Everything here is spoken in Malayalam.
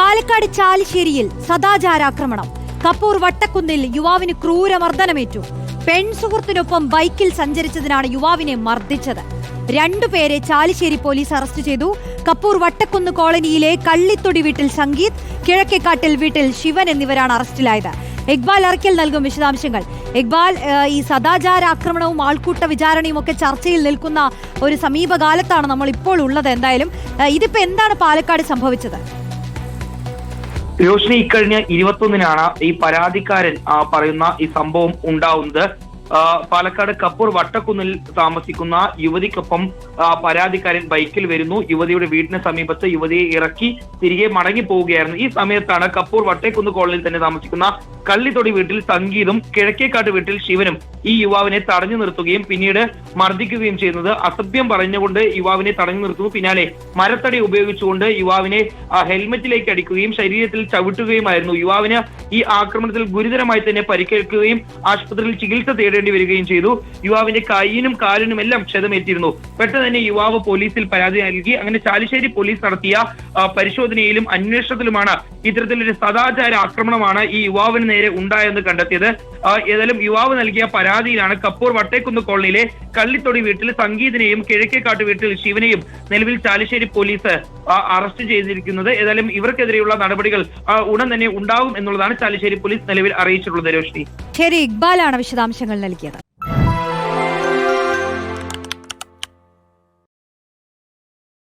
പാലക്കാട് ചാലിശ്ശേരിയിൽ സദാചാരാക്രമണം. കപ്പൂർ വട്ടക്കുന്നിൽ യുവാവിന് ക്രൂരമർദ്ദനമേറ്റു. പെൺസുഹൃത്തിനൊപ്പം ബൈക്കിൽ സഞ്ചരിച്ചതിനാണ് യുവാവിനെ മർദ്ദിച്ചത്. രണ്ടുപേരെ ചാലിശ്ശേരി പോലീസ് അറസ്റ്റ് ചെയ്തു. കപ്പൂർ വട്ടക്കുന്ന് കോളനിയിലെ കള്ളിത്തൊടി വീട്ടിൽ സംഗീത്, കിഴക്കേക്കാട്ടിൽ വീട്ടിൽ ശിവൻ എന്നിവരാണ് അറസ്റ്റിലായത്. ഇക്ബാൽ അറക്കൽ നൽകും വിശദാംശങ്ങൾ. ഇക്ബാൽ, ഈ സദാചാര ആക്രമണവും ആൾക്കൂട്ട വിചാരണയും ഒക്കെ ചർച്ചയിൽ നിൽക്കുന്ന ഒരു സമീപകാലത്താണ് നമ്മൾ ഇപ്പോൾ ഉള്ളത്. എന്തായാലും ഇതിപ്പോ എന്താണ് പാലക്കാട് സംഭവിച്ചത്? രോഷിനി, ഇക്കഴിഞ്ഞ 21-നാണ് ഈ പരാതിക്കാരൻ പറയുന്ന ഈ സംഭവം ഉണ്ടാവുന്നത്. പാലക്കാട് കപ്പൂർ വട്ടക്കുന്നിൽ താമസിക്കുന്ന യുവതിക്കൊപ്പം പരാതിക്കാരൻ ബൈക്കിൽ വരുന്നു. യുവതിയുടെ വീടിന് സമീപത്ത് യുവതിയെ ഇറക്കി തിരികെ മടങ്ങി പോവുകയായിരുന്നു. ഈ സമയത്താണ് കപ്പൂർ വട്ടേക്കുന്ന് കോളനിയിൽ തന്നെ താമസിക്കുന്ന കള്ളിത്തൊടി വീട്ടിൽ സംഗീതും കിഴക്കേക്കാട്ട് വീട്ടിൽ ശിവനും ഈ യുവാവിനെ തടഞ്ഞു നിർത്തുകയും പിന്നീട് മർദ്ദിക്കുകയും ചെയ്യുന്നത്. അസഭ്യം പറഞ്ഞുകൊണ്ട് യുവാവിനെ തടഞ്ഞു നിർത്തുന്നു. പിന്നാലെ മരത്തടി ഉപയോഗിച്ചുകൊണ്ട് യുവാവിനെ ഹെൽമെറ്റിലേക്ക് അടിക്കുകയും ശരീരത്തിൽ ചവിട്ടുകയുമായിരുന്നു. യുവാവിന് ഈ ആക്രമണത്തിൽ ഗുരുതരമായി തന്നെ പരിക്കേൽക്കുകയും ആശുപത്രിയിൽ ചികിത്സ തേടേണ്ടി വരികയും ചെയ്തു. യുവാവിന്റെ കൈയിനും കാലിനും എല്ലാം ക്ഷതമേറ്റിരുന്നു. പെട്ടെന്ന് തന്നെ യുവാവ് പോലീസിൽ പരാതി നൽകി. അങ്ങനെ ചാലിശ്ശേരി പോലീസ് നടത്തിയ പരിശോധനയിലും അന്വേഷണത്തിലുമാണ് ഇത്തരത്തിലൊരു സദാചാര ആക്രമണമാണ് ഈ യുവാവിന് നേരെ ഉണ്ടായെന്ന് കണ്ടെത്തിയത്. ഏതായാലും യുവാവ് നൽകിയ പരാതിയിലാണ് കപ്പൂർ വട്ടേക്കുന്ന് കോളനിയിലെ കള്ളിത്തൊടി വീട്ടിൽ സംഗീതിനെയും കിഴക്കേക്കാട്ട് വീട്ടിൽ ശിവനെയും നിലവിൽ ചാലിശ്ശേരി പോലീസ് അറസ്റ്റ് ചെയ്തിരിക്കുന്നത്. ഏതായാലും ഇവർക്കെതിരെയുള്ള നടപടികൾ ഉടൻ തന്നെ ഉണ്ടാകും എന്നുള്ളതാണ് ചാലിശ്ശേരി പോലീസ് നിലവിൽ അറിയിച്ചിട്ടുള്ളത്. രോഷിനി, ശരി, ഇക്ബാലാണ് വിശദാംശങ്ങൾ നൽകിയത്.